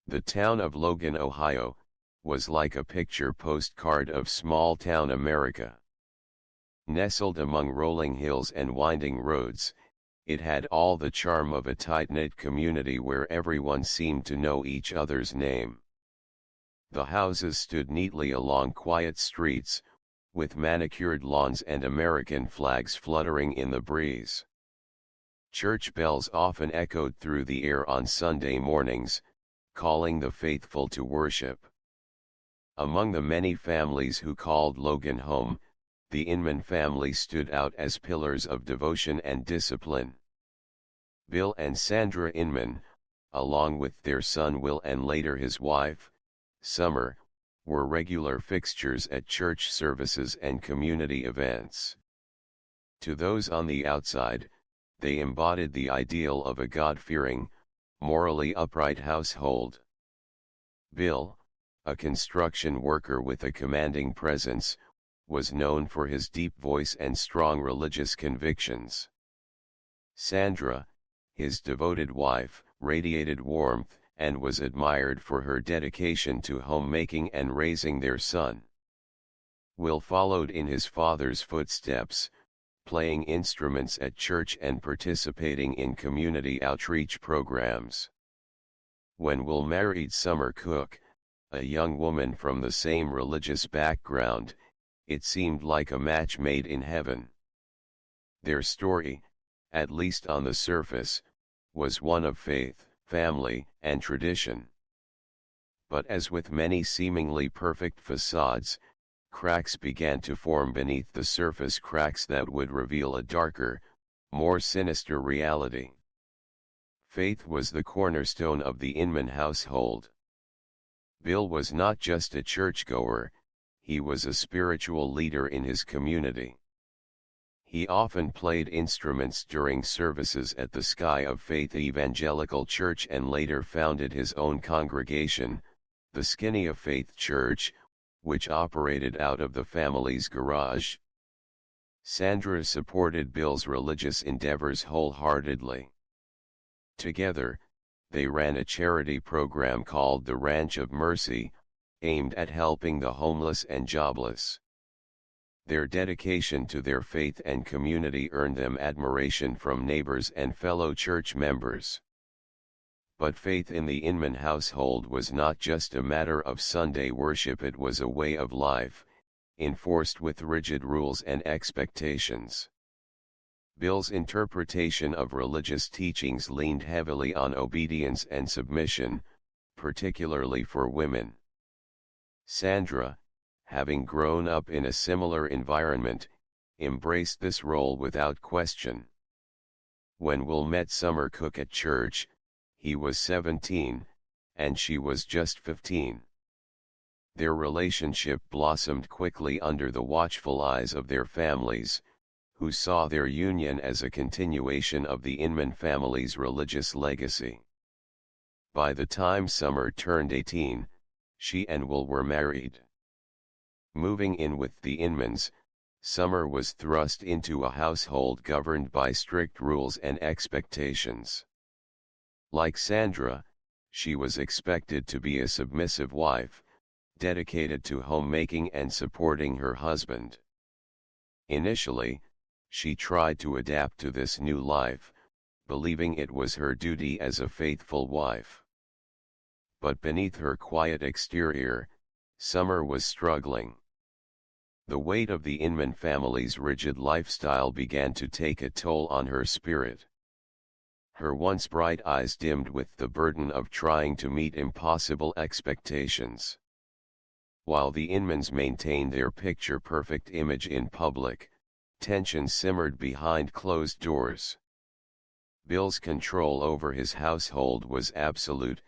The town of Logan, Ohio, was like a picture postcard of small-town America. Nestled among rolling hills and winding roads, it had all the charm of a tight-knit community where everyone seemed to know each other's name. The houses stood neatly along quiet streets, with manicured lawns and American flags fluttering in the breeze. Church bells often echoed through the air on Sunday mornings, calling the faithful to worship. Among the many families who called Logan home, the Inman family stood out as pillars of devotion and discipline. Bill and Sandra Inman, along with their son Will and later his wife, Summer, were regular fixtures at church services and community events. To those on the outside, they embodied the ideal of a God-fearing, morally upright household. Bill, a construction worker with a commanding presence, was known for his deep voice and strong religious convictions. Sandra, his devoted wife, radiated warmth and was admired for her dedication to homemaking and raising their son. Will followed in his father's footsteps, playing instruments at church and participating in community outreach programs. When Will married Summer Cook, a young woman from the same religious background, it seemed like a match made in heaven. Their story, at least on the surface, was one of faith, family, and tradition. But as with many seemingly perfect facades, cracks began to form beneath the surface, cracks that would reveal a darker, more sinister reality. Faith was the cornerstone of the Inman household. Bill was not just a churchgoer, he was a spiritual leader in his community. He often played instruments during services at the Sky of Faith Evangelical Church and later founded his own congregation, the Skinny of Faith Church, which operated out of the family's garage. Sandra supported Bill's religious endeavors wholeheartedly. Together, they ran a charity program called the Ranch of Mercy, aimed at helping the homeless and jobless. Their dedication to their faith and community earned them admiration from neighbors and fellow church members. But faith in the Inman household was not just a matter of Sunday worship, it was a way of life, enforced with rigid rules and expectations. Bill's interpretation of religious teachings leaned heavily on obedience and submission, particularly for women. Sandra, having grown up in a similar environment, embraced this role without question. When Will met Summer Cook at church, he was 17, and she was just 15. Their relationship blossomed quickly under the watchful eyes of their families, who saw their union as a continuation of the Inman family's religious legacy. By the time Summer turned 18, she and Will were married. Moving in with the Inmans, Summer was thrust into a household governed by strict rules and expectations. Like Sandra, she was expected to be a submissive wife, dedicated to homemaking and supporting her husband. Initially, she tried to adapt to this new life, believing it was her duty as a faithful wife. But beneath her quiet exterior, Summer was struggling. The weight of the Inman family's rigid lifestyle began to take a toll on her spirit. Her once bright eyes dimmed with the burden of trying to meet impossible expectations. While the Inmans maintained their picture-perfect image in public, tension simmered behind closed doors. Bill's control over his household was absolute,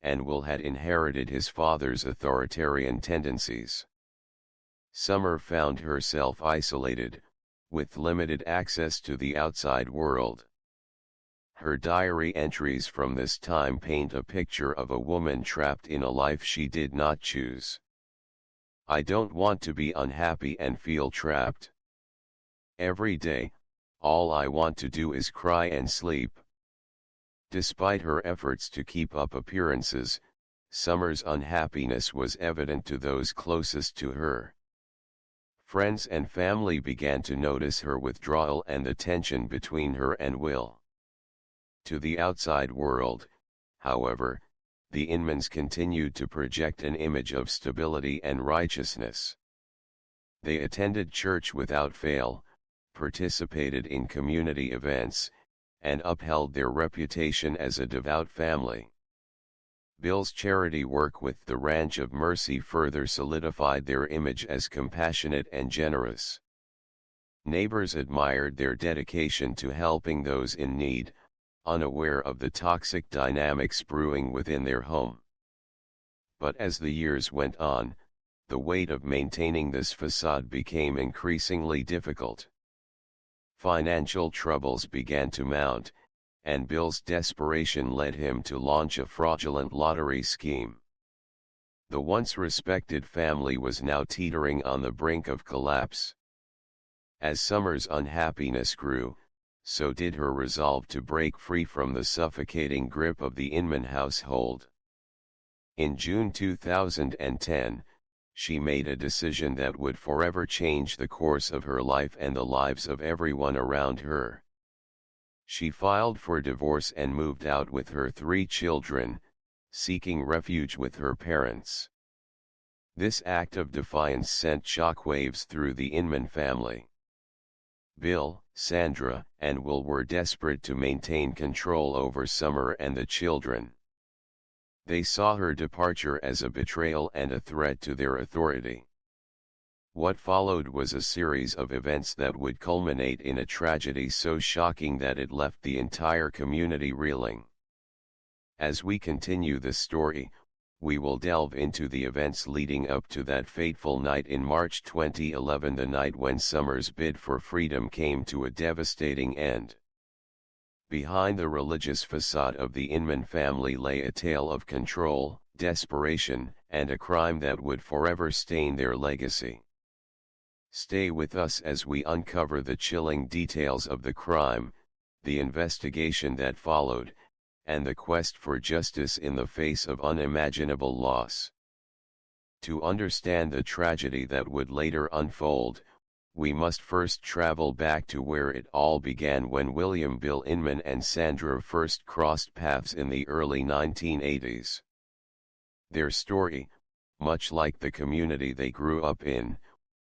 and Will had inherited his father's authoritarian tendencies. Summer found herself isolated, with limited access to the outside world. Her diary entries from this time paint a picture of a woman trapped in a life she did not choose. "I don't want to be unhappy and feel trapped. Every day, all I want to do is cry and sleep." Despite her efforts to keep up appearances, Summer's unhappiness was evident to those closest to her. Friends and family began to notice her withdrawal and the tension between her and Will. To the outside world, however, the Inmans continued to project an image of stability and righteousness. They attended church without fail, participated in community events, and upheld their reputation as a devout family. Bill's charity work with the Ranch of Mercy further solidified their image as compassionate and generous. Neighbors admired their dedication to helping those in need, unaware of the toxic dynamics brewing within their home. But as the years went on, the weight of maintaining this facade became increasingly difficult. Financial troubles began to mount, and Bill's desperation led him to launch a fraudulent lottery scheme. The once respected family was now teetering on the brink of collapse. As Summer's unhappiness grew, so did her resolve to break free from the suffocating grip of the Inman household. In June 2010, she made a decision that would forever change the course of her life and the lives of everyone around her. She filed for divorce and moved out with her 3 children, seeking refuge with her parents. This act of defiance sent shockwaves through the Inman family. Bill, Sandra, and Will were desperate to maintain control over Summer and the children. They saw her departure as a betrayal and a threat to their authority. What followed was a series of events that would culminate in a tragedy so shocking that it left the entire community reeling. As we continue this story, we will delve into the events leading up to that fateful night in March 2011, the night when Summer's bid for freedom came to a devastating end. Behind the religious facade of the Inman family lay a tale of control, desperation, and a crime that would forever stain their legacy. Stay with us as we uncover the chilling details of the crime, the investigation that followed, and the quest for justice in the face of unimaginable loss. To understand the tragedy that would later unfold, we must first travel back to where it all began when William Bill Inman and Sandra first crossed paths in the early 1980s. Their story, much like the community they grew up in,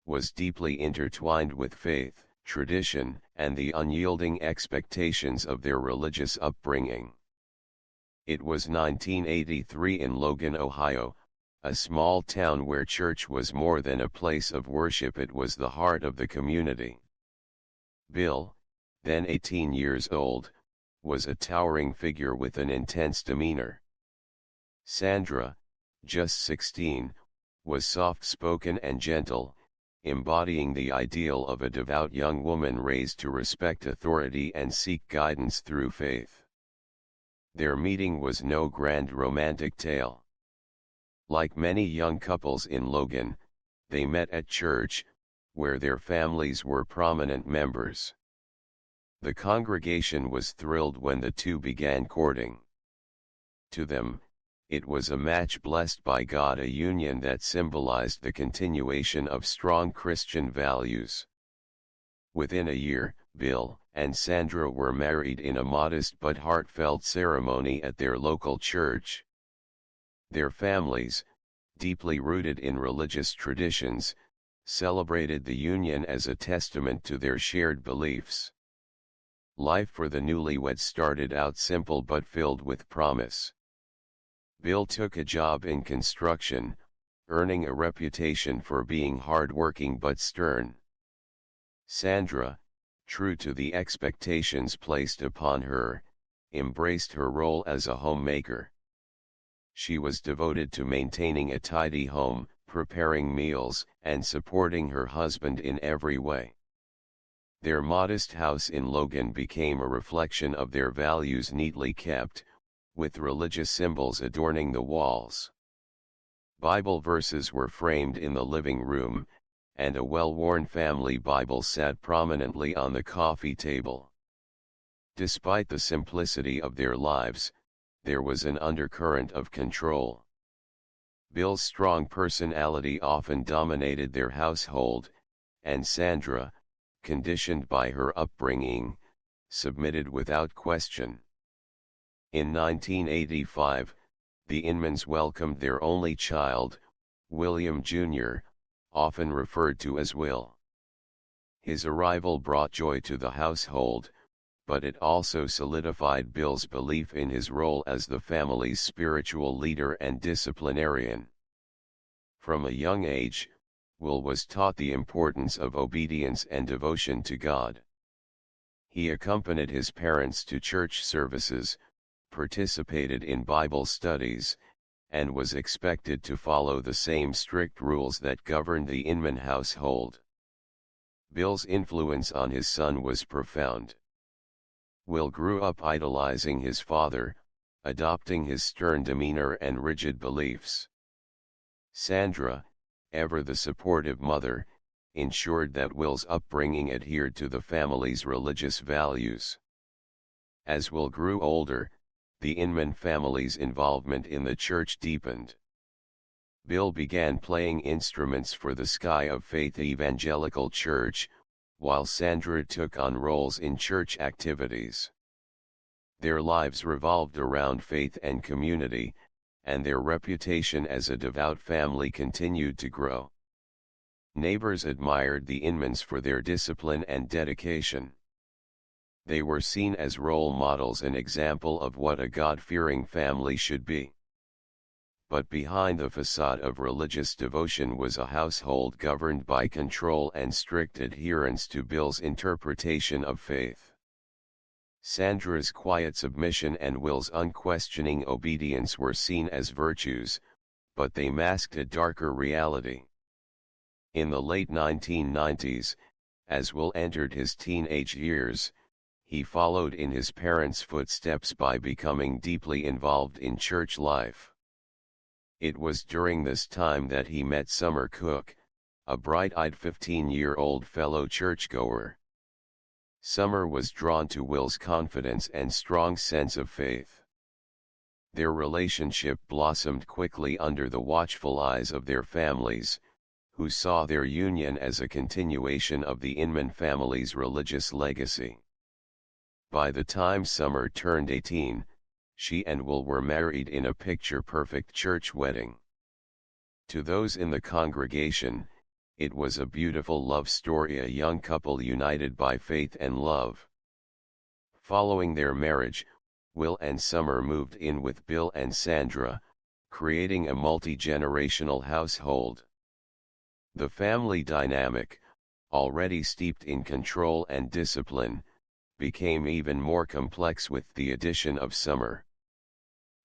was deeply intertwined with faith, tradition, and the unyielding expectations of their religious upbringing. It was 1983 in Logan, Ohio, a small town where church was more than a place of worship, it was the heart of the community. Bill, then 18 years old, was a towering figure with an intense demeanor. Sandra, just 16, was soft-spoken and gentle, embodying the ideal of a devout young woman raised to respect authority and seek guidance through faith. Their meeting was no grand romantic tale. Like many young couples in Logan, they met at church, where their families were prominent members. The congregation was thrilled when the two began courting. To them, it was a match blessed by God, a union that symbolized the continuation of strong Christian values. Within a year, Bill and Sandra were married in a modest but heartfelt ceremony at their local church. Their families, deeply rooted in religious traditions, celebrated the union as a testament to their shared beliefs. Life for the newlyweds started out simple but filled with promise. Bill took a job in construction, earning a reputation for being hardworking but stern. Sandra, true to the expectations placed upon her, embraced her role as a homemaker. She was devoted to maintaining a tidy home, preparing meals, and supporting her husband in every way. Their modest house in Logan became a reflection of their values, neatly kept, with religious symbols adorning the walls. Bible verses were framed in the living room, and a well-worn family Bible sat prominently on the coffee table. Despite the simplicity of their lives, there was an undercurrent of control. Bill's strong personality often dominated their household, and Sandra, conditioned by her upbringing, submitted without question. In 1985, the Inmans welcomed their only child, William Jr., often referred to as Will. His arrival brought joy to the household, but it also solidified Bill's belief in his role as the family's spiritual leader and disciplinarian. From a young age, Will was taught the importance of obedience and devotion to God. He accompanied his parents to church services, participated in Bible studies, and was expected to follow the same strict rules that governed the Inman household. Bill's influence on his son was profound. Will grew up idolizing his father, adopting his stern demeanor and rigid beliefs. Sandra, ever the supportive mother, ensured that Will's upbringing adhered to the family's religious values. As Will grew older, the Inman family's involvement in the church deepened. Bill began playing instruments for the Sky of Faith Evangelical Church, while Sandra took on roles in church activities. Their lives revolved around faith and community, and their reputation as a devout family continued to grow. Neighbors admired the Inmans for their discipline and dedication. They were seen as role models, an example of what a God-fearing family should be. But behind the facade of religious devotion was a household governed by control and strict adherence to Bill's interpretation of faith. Sandra's quiet submission and Will's unquestioning obedience were seen as virtues, but they masked a darker reality. In the late 1990s, as Will entered his teenage years, he followed in his parents' footsteps by becoming deeply involved in church life. It was during this time that he met Summer Cook, a bright-eyed 15-year-old fellow churchgoer. Summer was drawn to Will's confidence and strong sense of faith. Their relationship blossomed quickly under the watchful eyes of their families, who saw their union as a continuation of the Inman family's religious legacy. By the time Summer turned 18, she and Will were married in a picture-perfect church wedding. To those in the congregation, it was a beautiful love story, a young couple united by faith and love. Following their marriage, Will and Summer moved in with Bill and Sandra, creating a multi-generational household. The family dynamic, already steeped in control and discipline, became even more complex with the addition of Summer.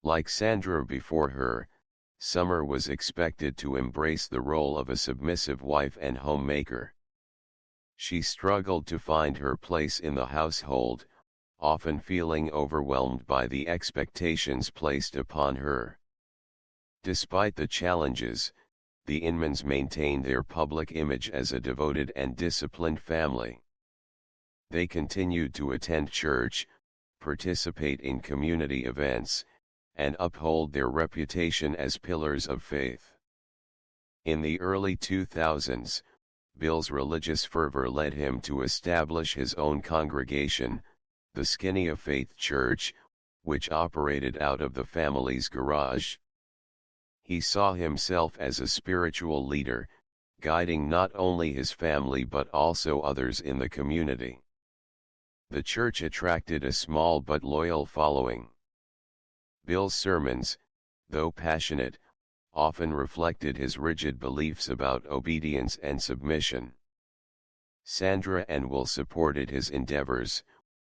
Like Sandra before her, Summer was expected to embrace the role of a submissive wife and homemaker. She struggled to find her place in the household, often feeling overwhelmed by the expectations placed upon her. Despite the challenges, the Inmans maintained their public image as a devoted and disciplined family. They continued to attend church, participate in community events, and uphold their reputation as pillars of faith. In the early 2000s, Bill's religious fervor led him to establish his own congregation, the Skinny of Faith Church, which operated out of the family's garage. He saw himself as a spiritual leader, guiding not only his family but also others in the community. The church attracted a small but loyal following. Bill's sermons, though passionate, often reflected his rigid beliefs about obedience and submission. Sandra and Will supported his endeavors,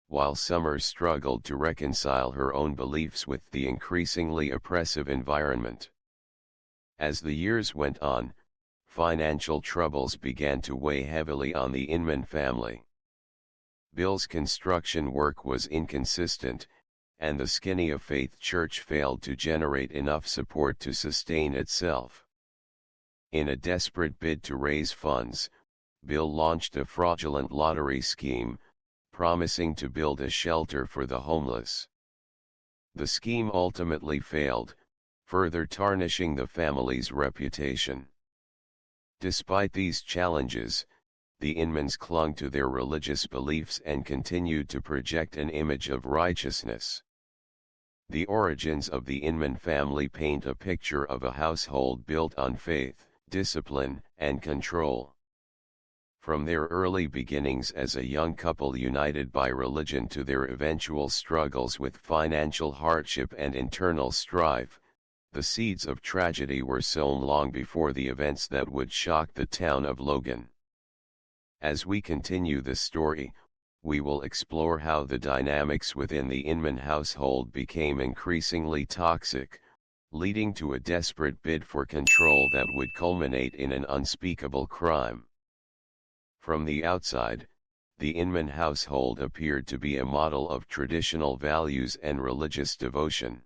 while Summer struggled to reconcile her own beliefs with the increasingly oppressive environment. As the years went on, financial troubles began to weigh heavily on the Inman family. Bill's construction work was inconsistent, and the Skinny of Faith Church failed to generate enough support to sustain itself. In a desperate bid to raise funds, Bill launched a fraudulent lottery scheme, promising to build a shelter for the homeless. The scheme ultimately failed, further tarnishing the family's reputation. Despite these challenges, the Inmans clung to their religious beliefs and continued to project an image of righteousness. The origins of the Inman family paint a picture of a household built on faith, discipline, and control. From their early beginnings as a young couple united by religion to their eventual struggles with financial hardship and internal strife, the seeds of tragedy were sown long before the events that would shock the town of Logan. As we continue the story, we will explore how the dynamics within the Inman household became increasingly toxic, leading to a desperate bid for control that would culminate in an unspeakable crime. From the outside, the Inman household appeared to be a model of traditional values and religious devotion.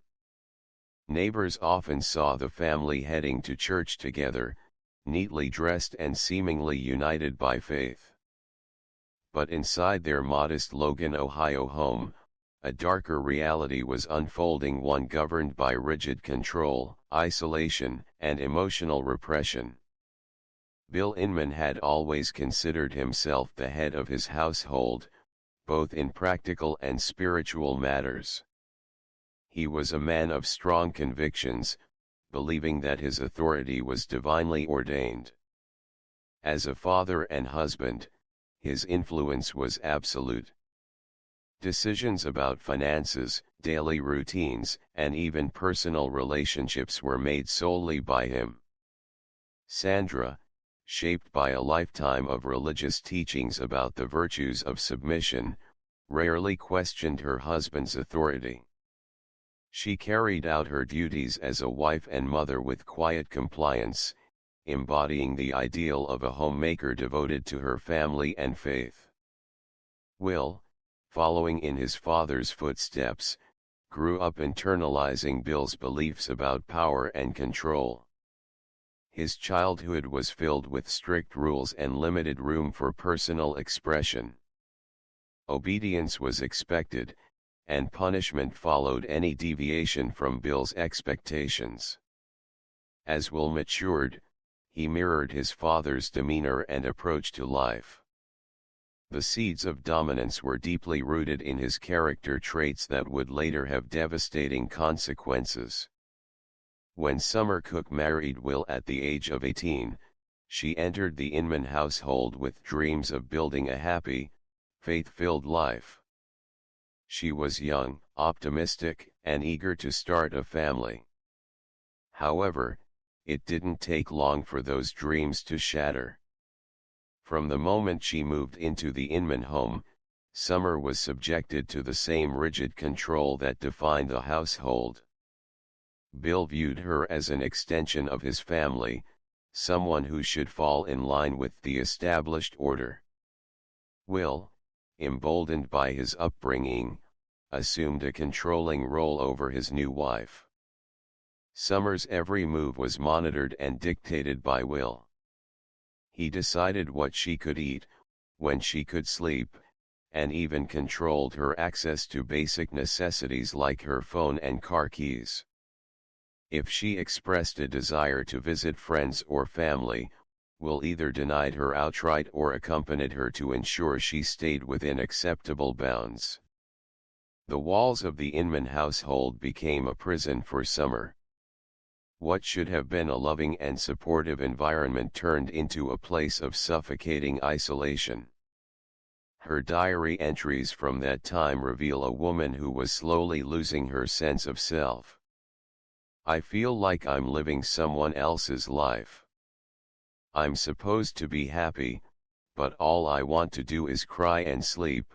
Neighbors often saw the family heading to church together, neatly dressed and seemingly united by faith. But inside their modest Logan, Ohio home, a darker reality was unfolding, one governed by rigid control, isolation, and emotional repression. Bill Inman had always considered himself the head of his household, both in practical and spiritual matters. He was a man of strong convictions, believing that his authority was divinely ordained. As a father and husband, his influence was absolute. Decisions about finances, daily routines, and even personal relationships were made solely by him. Sandra, shaped by a lifetime of religious teachings about the virtues of submission, rarely questioned her husband's authority. She carried out her duties as a wife and mother with quiet compliance, embodying the ideal of a homemaker devoted to her family and faith. Will, following in his father's footsteps, grew up internalizing Bill's beliefs about power and control. His childhood was filled with strict rules and limited room for personal expression. Obedience was expected, and punishment followed any deviation from Bill's expectations. As Will matured, he mirrored his father's demeanor and approach to life. The seeds of dominance were deeply rooted in his character traits that would later have devastating consequences. When Summer Cook married Will at the age of 18, she entered the Inman household with dreams of building a happy, faith-filled life. She was young, optimistic, and eager to start a family. However, it didn't take long for those dreams to shatter. From the moment she moved into the Inman home, Summer was subjected to the same rigid control that defined the household. Bill viewed her as an extension of his family, someone who should fall in line with the established order. Will, emboldened by his upbringing, assumed a controlling role over his new wife. Summer's every move was monitored and dictated by Will. He decided what she could eat, when she could sleep, and even controlled her access to basic necessities like her phone and car keys. If she expressed a desire to visit friends or family, Will either denied her outright or accompanied her to ensure she stayed within acceptable bounds. The walls of the Inman household became a prison for Summer. What should have been a loving and supportive environment turned into a place of suffocating isolation. Her diary entries from that time reveal a woman who was slowly losing her sense of self. "I feel like I'm living someone else's life. I'm supposed to be happy, but all I want to do is cry and sleep.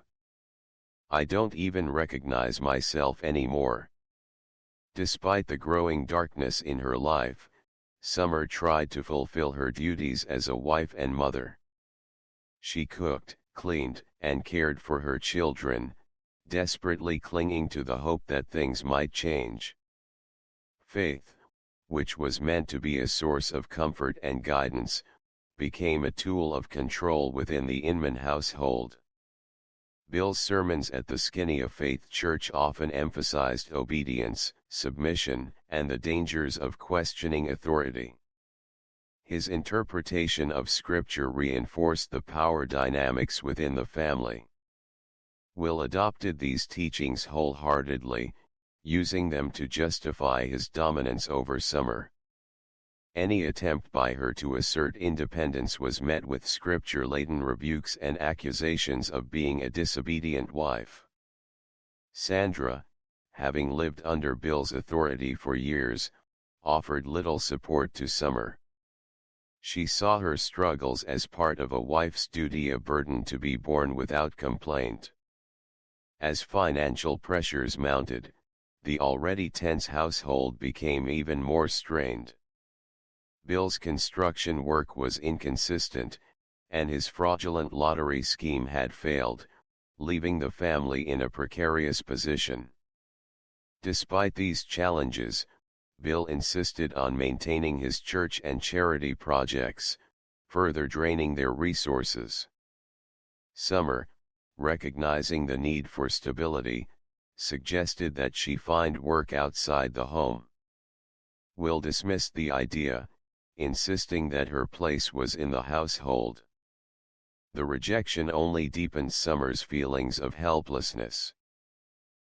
I don't even recognize myself anymore." Despite the growing darkness in her life, Summer tried to fulfill her duties as a wife and mother. She cooked, cleaned, and cared for her children, desperately clinging to the hope that things might change. Faith, which was meant to be a source of comfort and guidance, became a tool of control within the Inman household. Bill's sermons at the Skinny of Faith Church often emphasized obedience, submission, and the dangers of questioning authority. His interpretation of Scripture reinforced the power dynamics within the family. Will adopted these teachings wholeheartedly, using them to justify his dominance over Summer. Any attempt by her to assert independence was met with Scripture-laden rebukes and accusations of being a disobedient wife. Sandra, having lived under Bill's authority for years, offered little support to Summer. She saw her struggles as part of a wife's duty, a burden to be borne without complaint. As financial pressures mounted, the already tense household became even more strained. Bill's construction work was inconsistent, and his fraudulent lottery scheme had failed, leaving the family in a precarious position. Despite these challenges, Bill insisted on maintaining his church and charity projects, further draining their resources. Summer, recognizing the need for stability, suggested that she find work outside the home. Will dismissed the idea, insisting that her place was in the household. The rejection only deepened Summer's feelings of helplessness.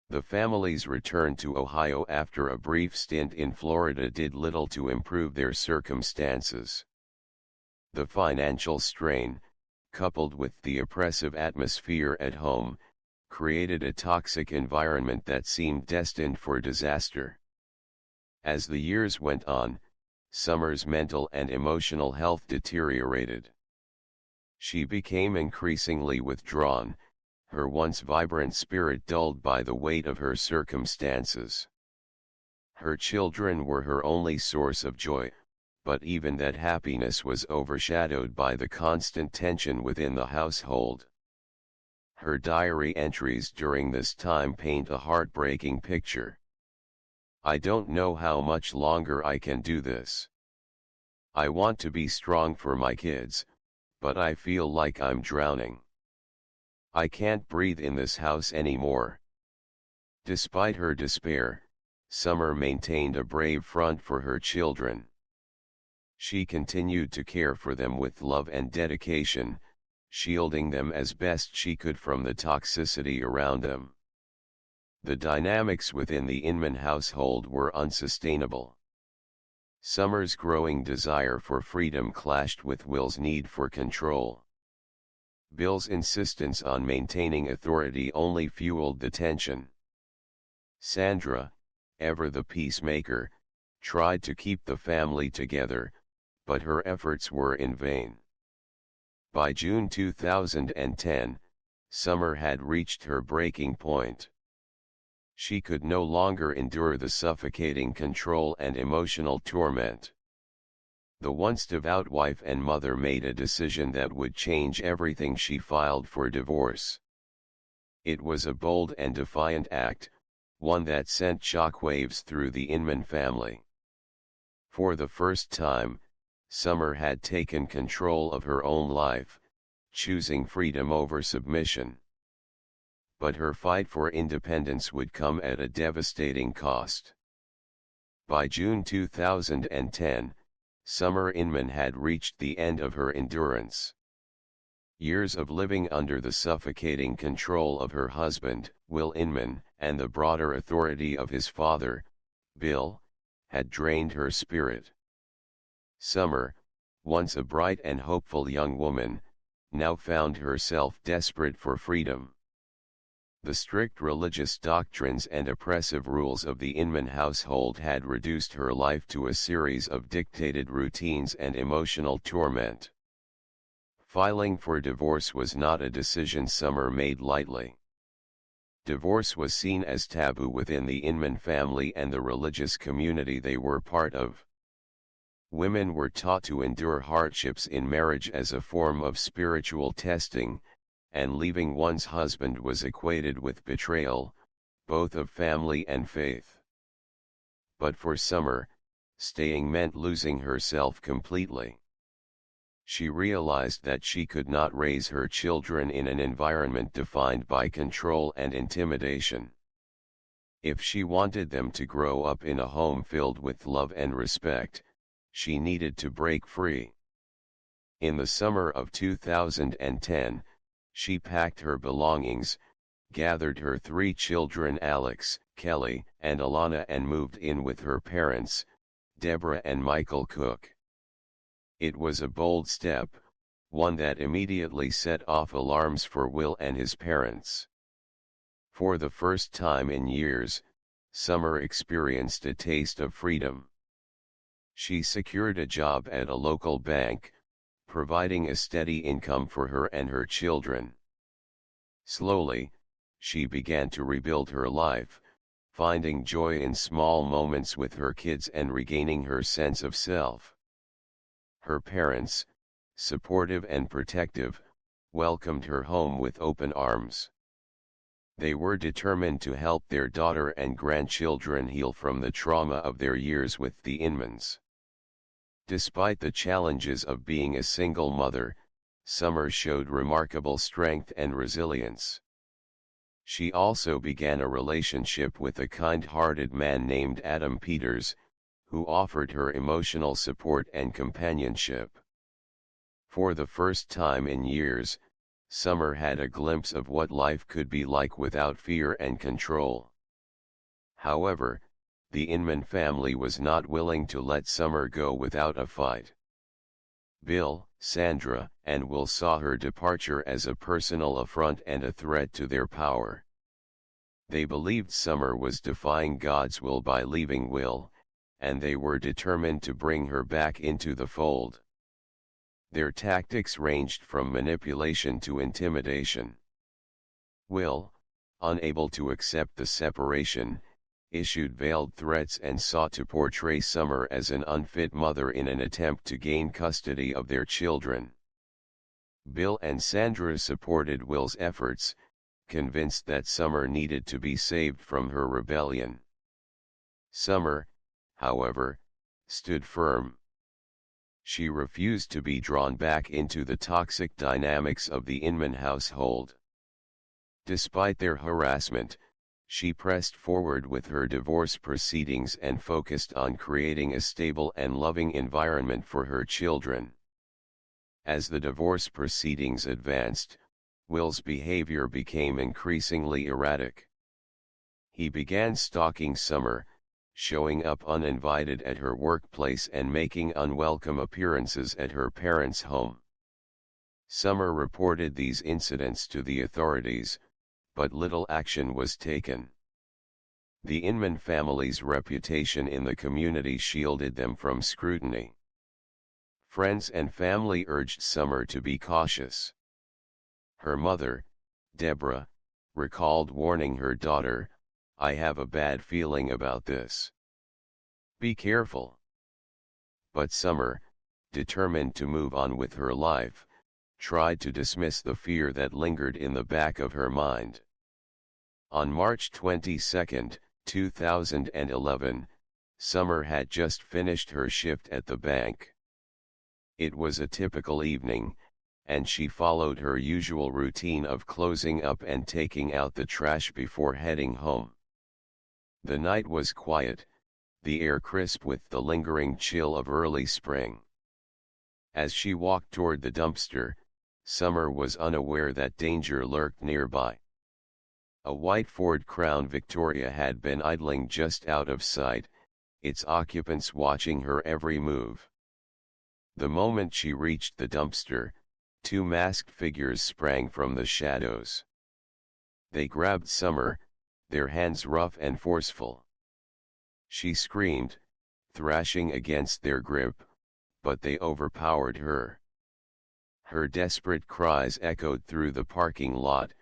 The family's return to Ohio after a brief stint in Florida did little to improve their circumstances. The financial strain, coupled with the oppressive atmosphere at home, created a toxic environment that seemed destined for disaster. As the years went on, Summer's mental and emotional health deteriorated. She became increasingly withdrawn, her once vibrant spirit dulled by the weight of her circumstances. Her children were her only source of joy, but even that happiness was overshadowed by the constant tension within the household. Her diary entries during this time paint a heartbreaking picture. "I don't know how much longer I can do this. I want to be strong for my kids, but I feel like I'm drowning. I can't breathe in this house anymore." Despite her despair, Summer maintained a brave front for her children. She continued to care for them with love and dedication, shielding them as best she could from the toxicity around them. The dynamics within the Inman household were unsustainable. Summer's growing desire for freedom clashed with Will's need for control. Bill's insistence on maintaining authority only fueled the tension. Sandra, ever the peacemaker, tried to keep the family together, but her efforts were in vain. By June 2010, Summer had reached her breaking point. She could no longer endure the suffocating control and emotional torment. The once devout wife and mother made a decision that would change everything. She filed for divorce. It was a bold and defiant act, one that sent shockwaves through the Inman family. For the first time, Summer had taken control of her own life, choosing freedom over submission. But her fight for independence would come at a devastating cost. By June 2010, Summer Inman had reached the end of her endurance. Years of living under the suffocating control of her husband, Will Inman, and the broader authority of his father, Bill, had drained her spirit. Summer, once a bright and hopeful young woman, now found herself desperate for freedom. The strict religious doctrines and oppressive rules of the Inman household had reduced her life to a series of dictated routines and emotional torment. Filing for divorce was not a decision Summer made lightly. Divorce was seen as taboo within the Inman family and the religious community they were part of. Women were taught to endure hardships in marriage as a form of spiritual testing, and leaving one's husband was equated with betrayal, both of family and faith. But for Summer, staying meant losing herself completely. She realized that she could not raise her children in an environment defined by control and intimidation. If she wanted them to grow up in a home filled with love and respect, she needed to break free. In the summer of 2010, she packed her belongings, gathered her 3 children Alex, Kelly, and Alana, and moved in with her parents, Deborah and Michael Cook. It was a bold step, one that immediately set off alarms for Will and his parents. For the first time in years, Summer experienced a taste of freedom. She secured a job at a local bank, providing a steady income for her and her children. Slowly, she began to rebuild her life, finding joy in small moments with her kids and regaining her sense of self. Her parents, supportive and protective, welcomed her home with open arms. They were determined to help their daughter and grandchildren heal from the trauma of their years with the Inmans. Despite the challenges of being a single mother, Summer showed remarkable strength and resilience. She also began a relationship with a kind-hearted man named Adam Peters, who offered her emotional support and companionship. For the first time in years, Summer had a glimpse of what life could be like without fear and control. However, the Inman family was not willing to let Summer go without a fight. Bill, Sandra, and Will saw her departure as a personal affront and a threat to their power. They believed Summer was defying God's will by leaving Will, and they were determined to bring her back into the fold. Their tactics ranged from manipulation to intimidation. Will, unable to accept the separation, issued veiled threats and sought to portray Summer as an unfit mother in an attempt to gain custody of their children. Bill and Sandra supported Will's efforts, convinced that Summer needed to be saved from her rebellion. Summer, however, stood firm. She refused to be drawn back into the toxic dynamics of the Inman household. Despite their harassment, she pressed forward with her divorce proceedings and focused on creating a stable and loving environment for her children. As the divorce proceedings advanced, Will's behavior became increasingly erratic. He began stalking Summer, showing up uninvited at her workplace and making unwelcome appearances at her parents' home. Summer reported these incidents to the authorities, but little action was taken. The Inman family's reputation in the community shielded them from scrutiny. Friends and family urged Summer to be cautious. Her mother, Deborah, recalled warning her daughter, "I have a bad feeling about this. Be careful." But Summer, determined to move on with her life, tried to dismiss the fear that lingered in the back of her mind. On March 22, 2011, Summer had just finished her shift at the bank. It was a typical evening, and she followed her usual routine of closing up and taking out the trash before heading home. The night was quiet, the air crisp with the lingering chill of early spring. As she walked toward the dumpster, Summer was unaware that danger lurked nearby. A white Ford Crown Victoria had been idling just out of sight, its occupants watching her every move. The moment she reached the dumpster, 2 masked figures sprang from the shadows. They grabbed Summer, their hands rough and forceful. She screamed, thrashing against their grip, but they overpowered her. Her desperate cries echoed through the parking lot,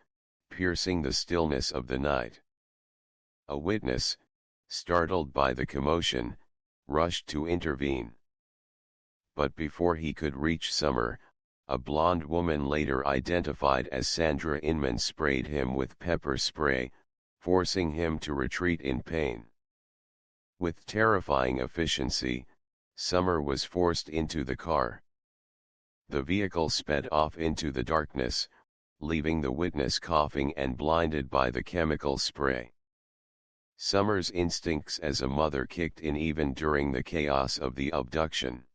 piercing the stillness of the night. A witness, startled by the commotion, rushed to intervene. But before he could reach Summer, a blonde woman later identified as Sandra Inman sprayed him with pepper spray, forcing him to retreat in pain. With terrifying efficiency, Summer was forced into the car. The vehicle sped off into the darkness, leaving the witness coughing and blinded by the chemical spray. Summer's instincts as a mother kicked in even during the chaos of the abduction.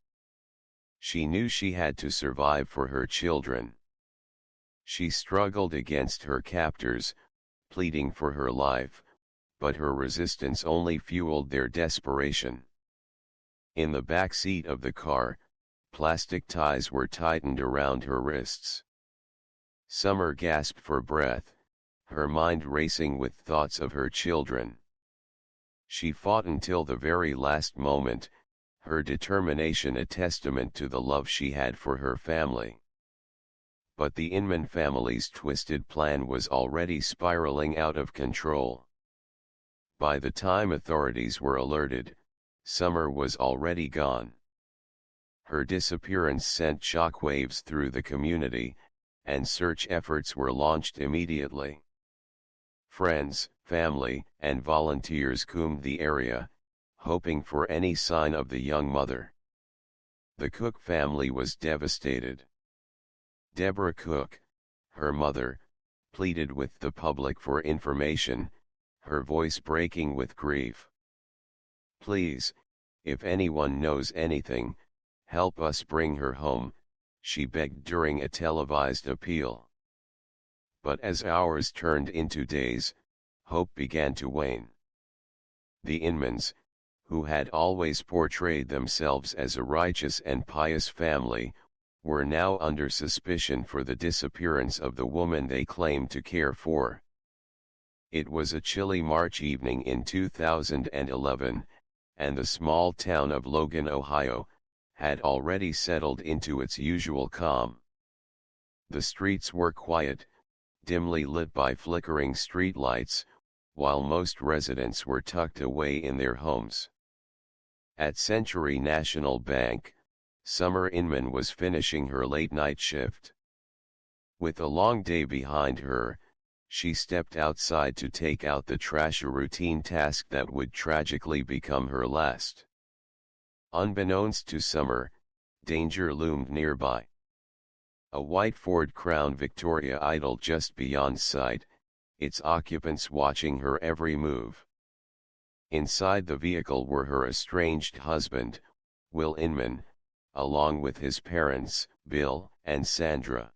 She knew she had to survive for her children. She struggled against her captors, pleading for her life, but her resistance only fueled their desperation. In the back seat of the car, plastic ties were tightened around her wrists. Summer gasped for breath, her mind racing with thoughts of her children. She fought until the very last moment, her determination a testament to the love she had for her family. But the Inman family's twisted plan was already spiraling out of control. By the time authorities were alerted, Summer was already gone. Her disappearance sent shockwaves through the community, and search efforts were launched immediately. Friends, family, and volunteers combed the area, hoping for any sign of the young mother. The Cook family was devastated. Deborah Cook, her mother, pleaded with the public for information, her voice breaking with grief. "Please, if anyone knows anything, help us bring her home," she begged during a televised appeal. But as hours turned into days, hope began to wane. The Inmans, who had always portrayed themselves as a righteous and pious family, were now under suspicion for the disappearance of the woman they claimed to care for. It was a chilly March evening in 2011, and the small town of Logan, Ohio, had already settled into its usual calm. The streets were quiet, dimly lit by flickering streetlights, while most residents were tucked away in their homes. At Century National Bank, Summer Inman was finishing her late-night shift. With a long day behind her, she stepped outside to take out the trash, a routine task that would tragically become her last. Unbeknownst to Summer, danger loomed nearby. A white Ford Crown Victoria idled just beyond sight, its occupants watching her every move. Inside the vehicle were her estranged husband, Will Inman, along with his parents, Bill and Sandra.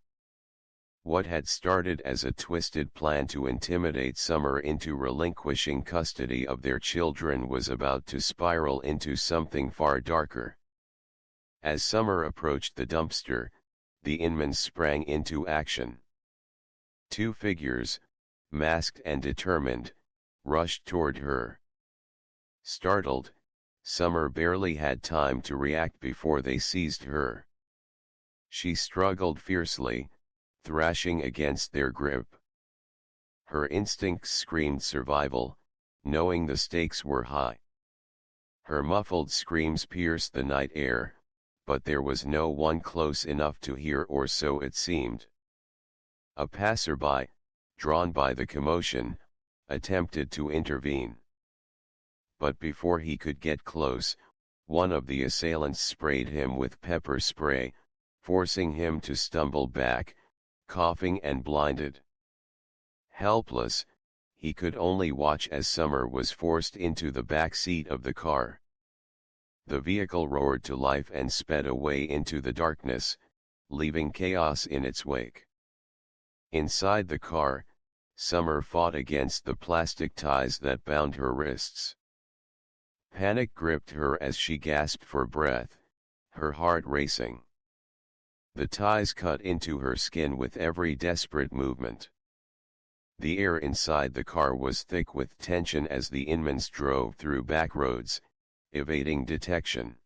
What had started as a twisted plan to intimidate Summer into relinquishing custody of their children was about to spiral into something far darker. As Summer approached the dumpster, the Inmans sprang into action. Two figures, masked and determined, rushed toward her. Startled, Summer barely had time to react before they seized her. She struggled fiercely, thrashing against their grip. Her instincts screamed survival, knowing the stakes were high. Her muffled screams pierced the night air, but there was no one close enough to hear, or so it seemed. A passerby, drawn by the commotion, attempted to intervene. But before he could get close, one of the assailants sprayed him with pepper spray, forcing him to stumble back, coughing and blinded. Helpless, he could only watch as Summer was forced into the back seat of the car. The vehicle roared to life and sped away into the darkness, leaving chaos in its wake. Inside the car, Summer fought against the plastic ties that bound her wrists. Panic gripped her as she gasped for breath, her heart racing. The ties cut into her skin with every desperate movement. The air inside the car was thick with tension as the Inmans drove through back roads, evading detection.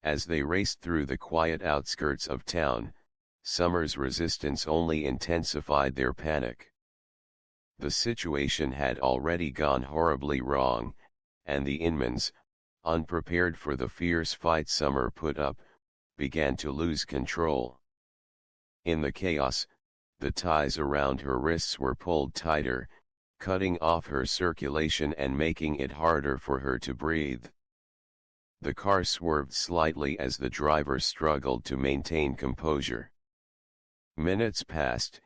As they raced through the quiet outskirts of town, Summer's resistance only intensified their panic. The situation had already gone horribly wrong, and the Inmans, unprepared for the fierce fight Summer put up, began to lose control. In the chaos, the ties around her wrists were pulled tighter, cutting off her circulation and making it harder for her to breathe. The car swerved slightly as the driver struggled to maintain composure. Minutes passed,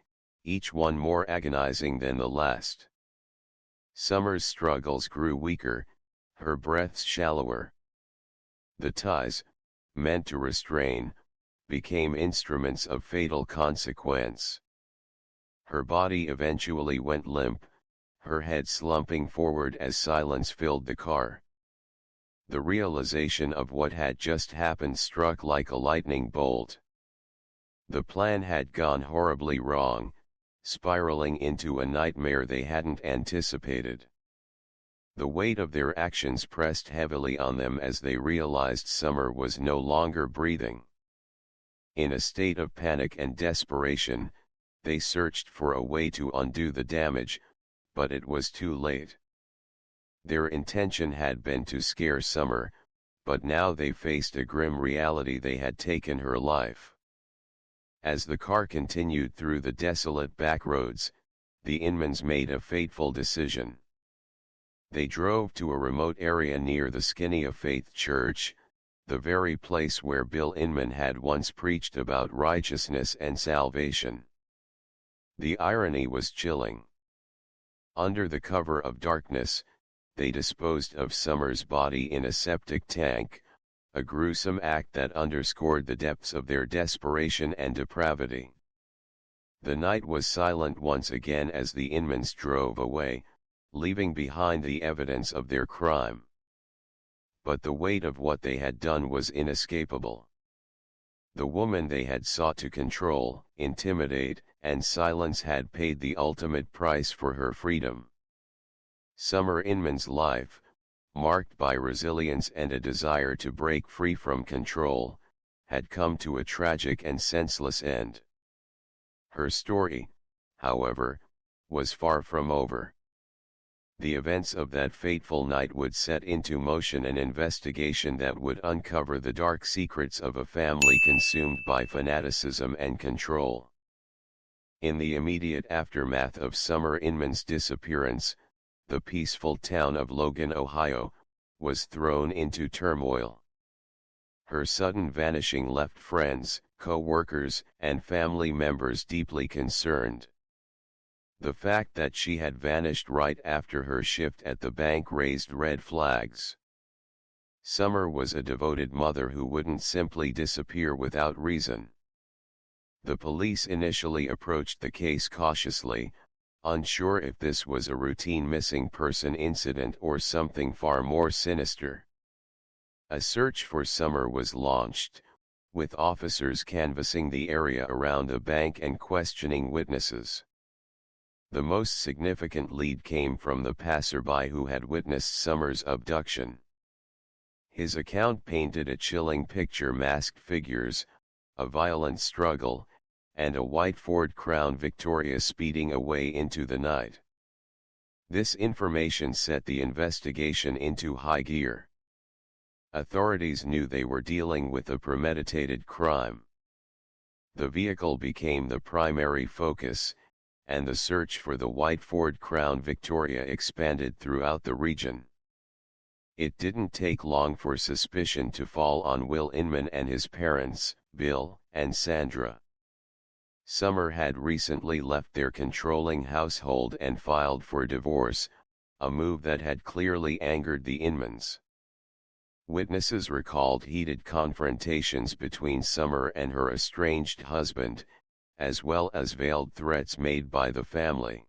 each one more agonizing than the last. Summer's struggles grew weaker, her breaths shallower. The ties, meant to restrain, became instruments of fatal consequence. Her body eventually went limp, her head slumping forward as silence filled the car. The realization of what had just happened struck like a lightning bolt. The plan had gone horribly wrong, spiraling into a nightmare they hadn't anticipated. The weight of their actions pressed heavily on them as they realized Summer was no longer breathing. In a state of panic and desperation, they searched for a way to undo the damage, but it was too late. Their intention had been to scare Summer, but now they faced a grim reality: they had taken her life. As the car continued through the desolate back roads, the Inmans made a fateful decision. They drove to a remote area near the Skinny of Faith Church, the very place where Bill Inman had once preached about righteousness and salvation. The irony was chilling. Under the cover of darkness, they disposed of Summer's body in a septic tank, a gruesome act that underscored the depths of their desperation and depravity. The night was silent once again as the Inmans drove away, leaving behind the evidence of their crime. But the weight of what they had done was inescapable. The woman they had sought to control, intimidate, and silence had paid the ultimate price for her freedom. Summer Inman's life, marked by resilience and a desire to break free from control, had come to a tragic and senseless end. Her story, however, was far from over. The events of that fateful night would set into motion an investigation that would uncover the dark secrets of a family consumed by fanaticism and control. In the immediate aftermath of Summer Inman's disappearance, the peaceful town of Logan, Ohio, was thrown into turmoil. Her sudden vanishing left friends, co-workers, and family members deeply concerned. The fact that she had vanished right after her shift at the bank raised red flags. Summer was a devoted mother who wouldn't simply disappear without reason. The police initially approached the case cautiously, unsure if this was a routine missing person incident or something far more sinister. A search for Summer was launched, with officers canvassing the area around the bank and questioning witnesses. The most significant lead came from the passerby who had witnessed Summer's abduction. His account painted a chilling picture: masked figures, a violent struggle, and a white Ford Crown Victoria speeding away into the night. This information set the investigation into high gear. Authorities knew they were dealing with a premeditated crime. The vehicle became the primary focus, and the search for the white Ford Crown Victoria expanded throughout the region. It didn't take long for suspicion to fall on Will Inman and his parents, Bill and Sandra. Summer had recently left their controlling household and filed for divorce, a move that had clearly angered the Inmans. Witnesses recalled heated confrontations between Summer and her estranged husband, as well as veiled threats made by the family.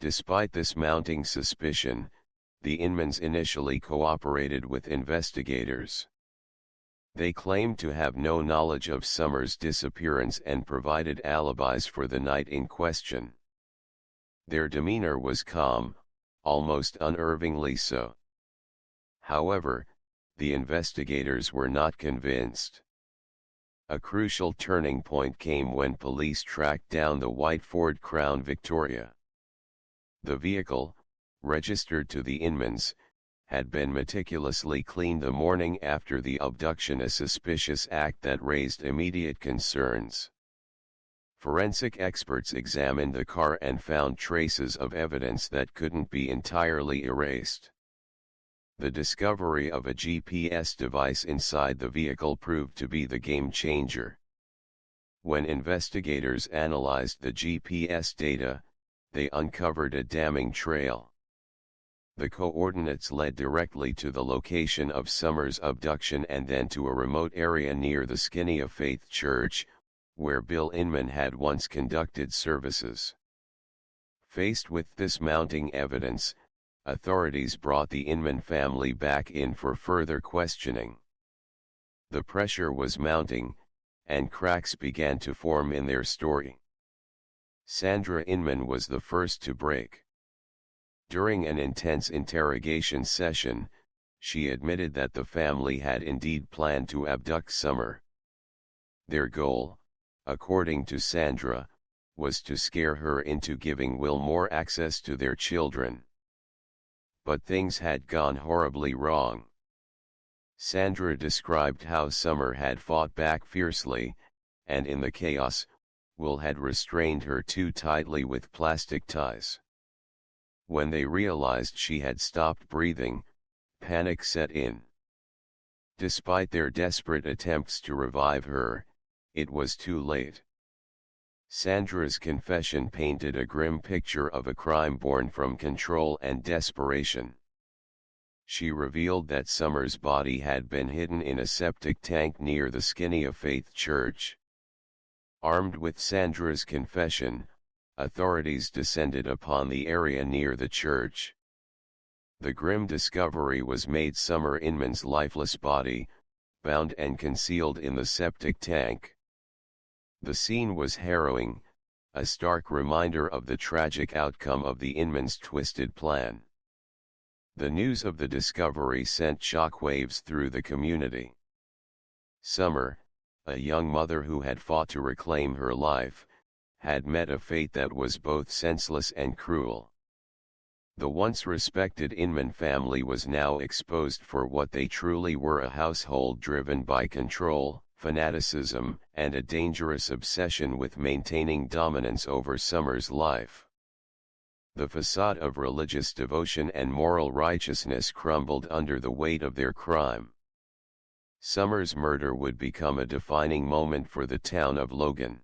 Despite this mounting suspicion, the Inmans initially cooperated with investigators. They claimed to have no knowledge of Summer's disappearance and provided alibis for the night in question. Their demeanor was calm, almost unnervingly so. However, the investigators were not convinced. A crucial turning point came when police tracked down the white Ford Crown Victoria. The vehicle, registered to the Inmans, had been meticulously cleaned the morning after the abduction, a suspicious act that raised immediate concerns. Forensic experts examined the car and found traces of evidence that couldn't be entirely erased. The discovery of a GPS device inside the vehicle proved to be the game changer. When investigators analyzed the GPS data, they uncovered a damning trail. The coordinates led directly to the location of Summer's abduction and then to a remote area near the Skinny of Faith Church, where Bill Inman had once conducted services. Faced with this mounting evidence, authorities brought the Inman family back in for further questioning. The pressure was mounting, and cracks began to form in their story. Sandra Inman was the first to break. During an intense interrogation session, she admitted that the family had indeed planned to abduct Summer. Their goal, according to Sandra, was to scare her into giving Will more access to their children. But things had gone horribly wrong. Sandra described how Summer had fought back fiercely, and in the chaos, Will had restrained her too tightly with plastic ties. When they realized she had stopped breathing, panic set in. Despite their desperate attempts to revive her, it was too late. Sandra's confession painted a grim picture of a crime born from control and desperation. She revealed that Summer's body had been hidden in a septic tank near the Skinny of Faith Church. Armed with Sandra's confession, authorities descended upon the area near the church. The grim discovery was made: Summer Inman's lifeless body, bound and concealed in the septic tank. The scene was harrowing, a stark reminder of the tragic outcome of the Inmans' twisted plan. The news of the discovery sent shockwaves through the community. Summer, a young mother who had fought to reclaim her life, had met a fate that was both senseless and cruel. The once respected Inman family was now exposed for what they truly were: a household driven by control, fanaticism, and a dangerous obsession with maintaining dominance over Summer's life. The facade of religious devotion and moral righteousness crumbled under the weight of their crime. Summer's murder would become a defining moment for the town of Logan.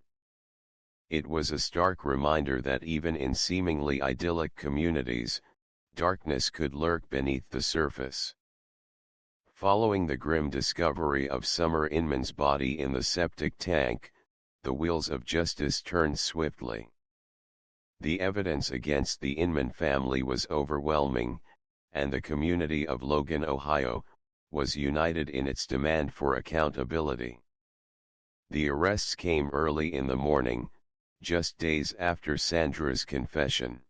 It was a stark reminder that even in seemingly idyllic communities, darkness could lurk beneath the surface. Following the grim discovery of Summer Inman's body in the septic tank, the wheels of justice turned swiftly. The evidence against the Inman family was overwhelming, and the community of Logan, Ohio, was united in its demand for accountability. The arrests came early in the morning, just days after Sandra's confession.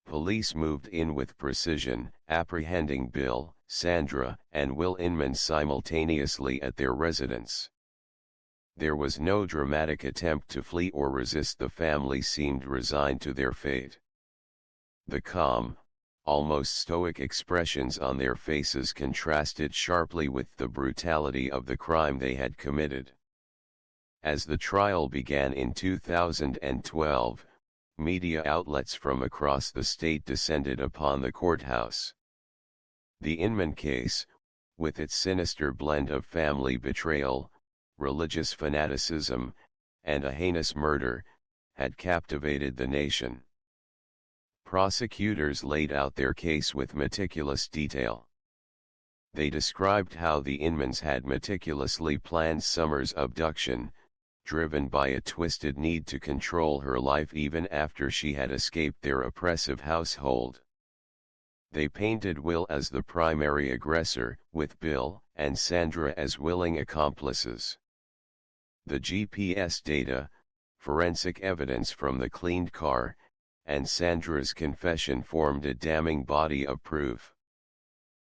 Police moved in with precision, apprehending Bill, Sandra, and Will Inman simultaneously at their residence. There was no dramatic attempt to flee or resist. The family seemed resigned to their fate. The calm, almost stoic expressions on their faces contrasted sharply with the brutality of the crime they had committed. As the trial began in 2012, media outlets from across the state descended upon the courthouse. The Inman case, with its sinister blend of family betrayal, religious fanaticism, and a heinous murder, had captivated the nation. Prosecutors laid out their case with meticulous detail. They described how the Inmans had meticulously planned Summer's abduction, driven by a twisted need to control her life even after she had escaped their oppressive household. They painted Will as the primary aggressor, with Bill and Sandra as willing accomplices. The GPS data, forensic evidence from the cleaned car, and Sandra's confession formed a damning body of proof.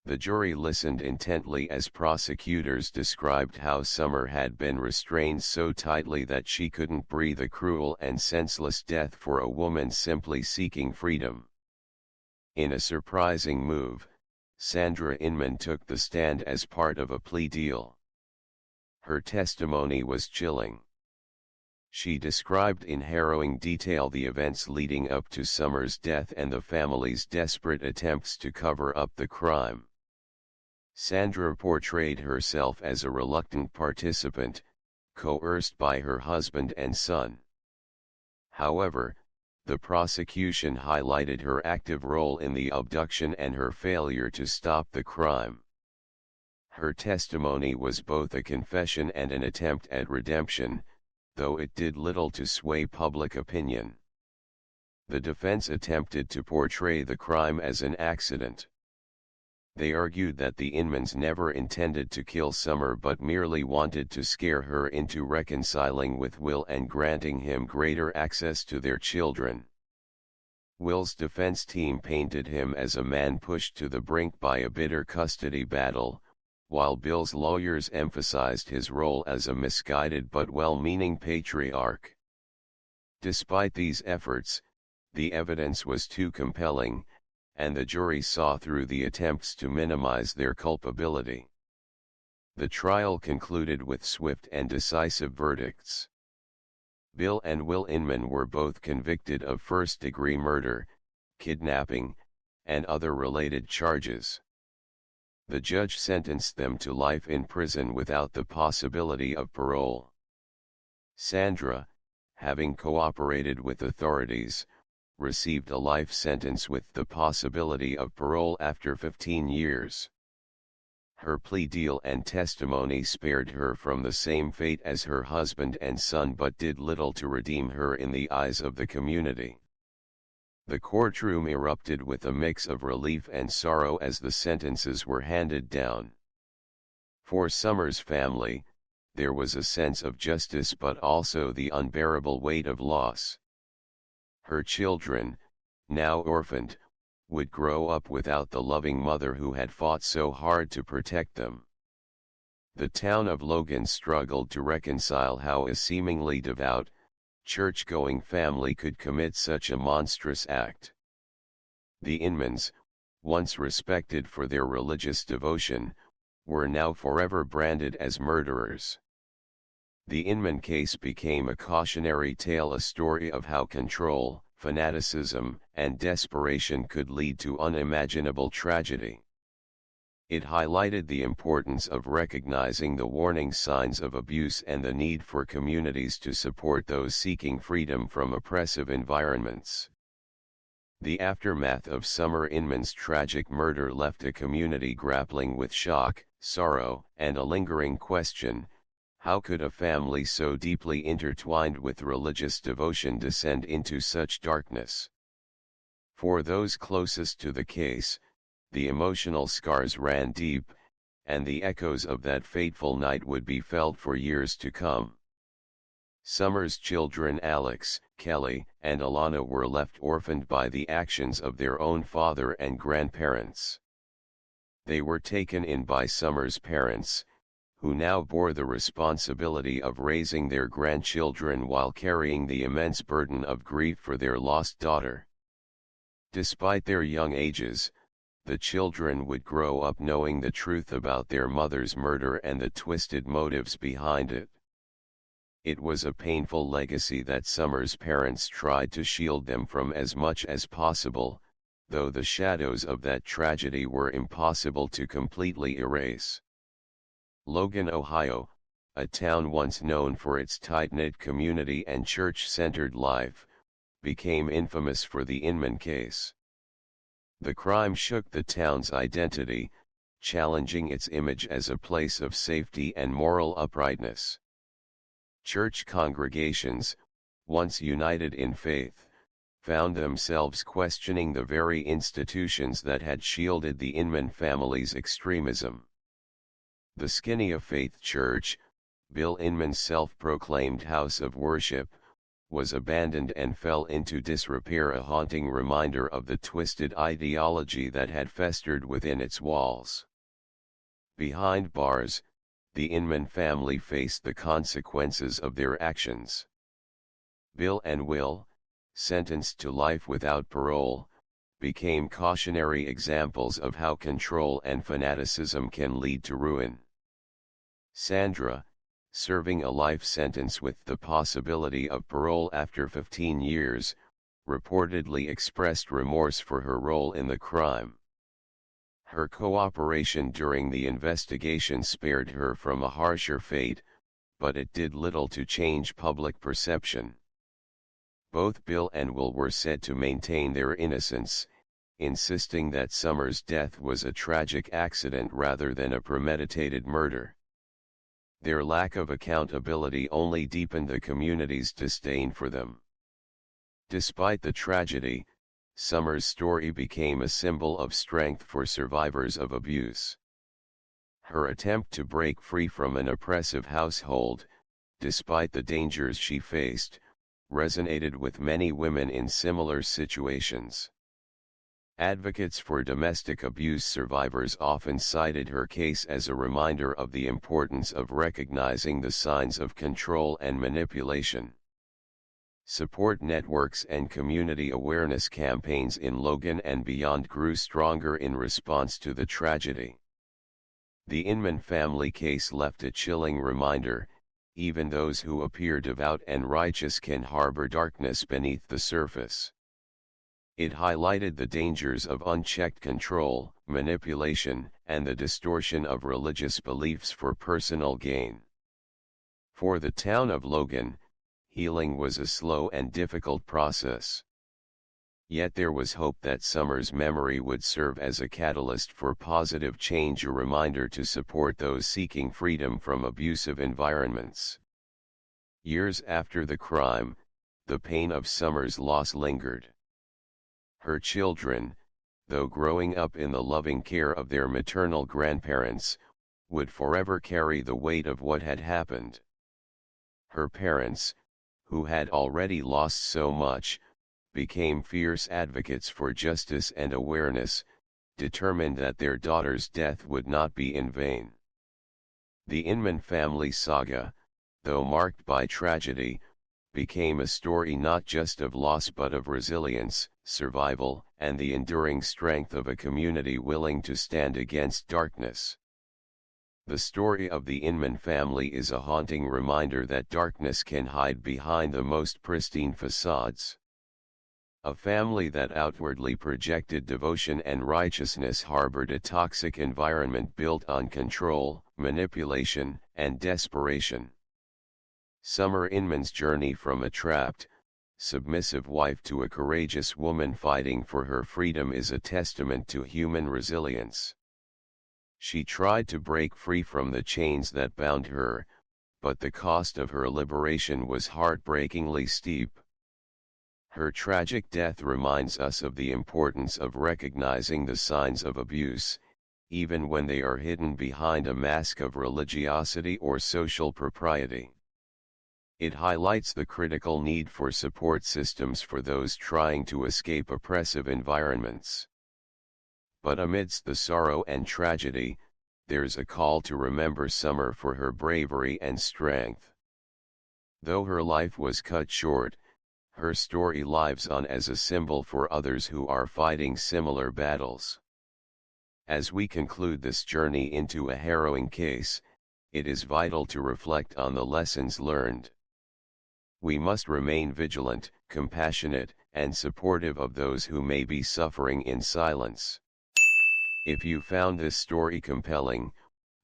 The jury listened intently as prosecutors described how Summer had been restrained so tightly that she couldn't breathe, a cruel and senseless death for a woman simply seeking freedom. In a surprising move, Sandra Inman took the stand as part of a plea deal. Her testimony was chilling. She described in harrowing detail the events leading up to Summer's death and the family's desperate attempts to cover up the crime. Sandra portrayed herself as a reluctant participant, coerced by her husband and son. However, the prosecution highlighted her active role in the abduction and her failure to stop the crime. Her testimony was both a confession and an attempt at redemption, though it did little to sway public opinion. The defense attempted to portray the crime as an accident. They argued that the Inmans never intended to kill Summer but merely wanted to scare her into reconciling with Will and granting him greater access to their children. Will's defense team painted him as a man pushed to the brink by a bitter custody battle, while Bill's lawyers emphasized his role as a misguided but well-meaning patriarch. Despite these efforts, the evidence was too compelling, and the jury saw through the attempts to minimize their culpability. The trial concluded with swift and decisive verdicts. Bill and Will Inman were both convicted of first-degree murder, kidnapping, and other related charges. The judge sentenced them to life in prison without the possibility of parole. Sandra, having cooperated with authorities, received a life sentence with the possibility of parole after 15 years. Her plea deal and testimony spared her from the same fate as her husband and son but did little to redeem her in the eyes of the community. The courtroom erupted with a mix of relief and sorrow as the sentences were handed down. For Summer's family, there was a sense of justice but also the unbearable weight of loss. Her children, now orphaned, would grow up without the loving mother who had fought so hard to protect them. The town of Logan struggled to reconcile how a seemingly devout, church-going family could commit such a monstrous act. The Inmans, once respected for their religious devotion, were now forever branded as murderers. The Inman case became a cautionary tale, a story of how control, fanaticism, and desperation could lead to unimaginable tragedy. It highlighted the importance of recognizing the warning signs of abuse and the need for communities to support those seeking freedom from oppressive environments. The aftermath of Summer Inman's tragic murder left a community grappling with shock, sorrow, and a lingering question: how could a family so deeply intertwined with religious devotion descend into such darkness? For those closest to the case, the emotional scars ran deep, and the echoes of that fateful night would be felt for years to come. Summer's children Alex, Kelly, and Alana were left orphaned by the actions of their own father and grandparents. They were taken in by Summer's parents, who now bore the responsibility of raising their grandchildren while carrying the immense burden of grief for their lost daughter. Despite their young ages, the children would grow up knowing the truth about their mother's murder and the twisted motives behind it. It was a painful legacy that Summer's parents tried to shield them from as much as possible, though the shadows of that tragedy were impossible to completely erase. Logan, Ohio, a town once known for its tight-knit community and church-centered life, became infamous for the Inman case. The crime shook the town's identity, challenging its image as a place of safety and moral uprightness. Church congregations, once united in faith, found themselves questioning the very institutions that had shielded the Inman family's extremism. The Skinny of Faith Church, Bill Inman's self-proclaimed house of worship, was abandoned and fell into disrepair, a haunting reminder of the twisted ideology that had festered within its walls. Behind bars, the Inman family faced the consequences of their actions. Bill and Will, sentenced to life without parole, became cautionary examples of how control and fanaticism can lead to ruin. Sandra, serving a life sentence with the possibility of parole after 15 years, reportedly expressed remorse for her role in the crime. Her cooperation during the investigation spared her from a harsher fate, but it did little to change public perception. Both Bill and Will were said to maintain their innocence, insisting that Summer's death was a tragic accident rather than a premeditated murder. Their lack of accountability only deepened the community's disdain for them. Despite the tragedy, Summer's story became a symbol of strength for survivors of abuse. Her attempt to break free from an oppressive household, despite the dangers she faced, resonated with many women in similar situations. Advocates for domestic abuse survivors often cited her case as a reminder of the importance of recognizing the signs of control and manipulation. Support networks and community awareness campaigns in Logan and beyond grew stronger in response to the tragedy. The Inman family case left a chilling reminder: even those who appear devout and righteous can harbor darkness beneath the surface. It highlighted the dangers of unchecked control, manipulation, and the distortion of religious beliefs for personal gain. For the town of Logan, healing was a slow and difficult process. Yet there was hope that Summer's memory would serve as a catalyst for positive change, a reminder to support those seeking freedom from abusive environments. Years after the crime, the pain of Summer's loss lingered. Her children, though growing up in the loving care of their maternal grandparents, would forever carry the weight of what had happened. Her parents, who had already lost so much, became fierce advocates for justice and awareness, determined that their daughter's death would not be in vain. The Inman family saga, though marked by tragedy, became a story not just of loss but of resilience, survival, and the enduring strength of a community willing to stand against darkness. The story of the Inman family is a haunting reminder that darkness can hide behind the most pristine facades. A family that outwardly projected devotion and righteousness harbored a toxic environment built on control, manipulation, and desperation. Summer Inman's journey from a trapped, submissive wife to a courageous woman fighting for her freedom is a testament to human resilience. She tried to break free from the chains that bound her, but the cost of her liberation was heartbreakingly steep. Her tragic death reminds us of the importance of recognizing the signs of abuse, even when they are hidden behind a mask of religiosity or social propriety. It highlights the critical need for support systems for those trying to escape oppressive environments. But amidst the sorrow and tragedy, there's a call to remember Summer for her bravery and strength. Though her life was cut short, her story lives on as a symbol for others who are fighting similar battles. As we conclude this journey into a harrowing case, it is vital to reflect on the lessons learned. We must remain vigilant, compassionate, and supportive of those who may be suffering in silence. If you found this story compelling,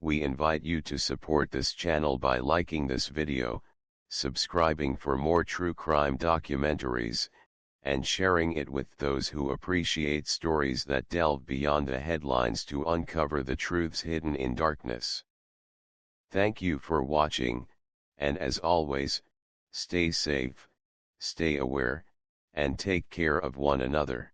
we invite you to support this channel by liking this video, subscribing for more true crime documentaries, and sharing it with those who appreciate stories that delve beyond the headlines to uncover the truths hidden in darkness. Thank you for watching, and as always, stay safe, stay aware, and take care of one another.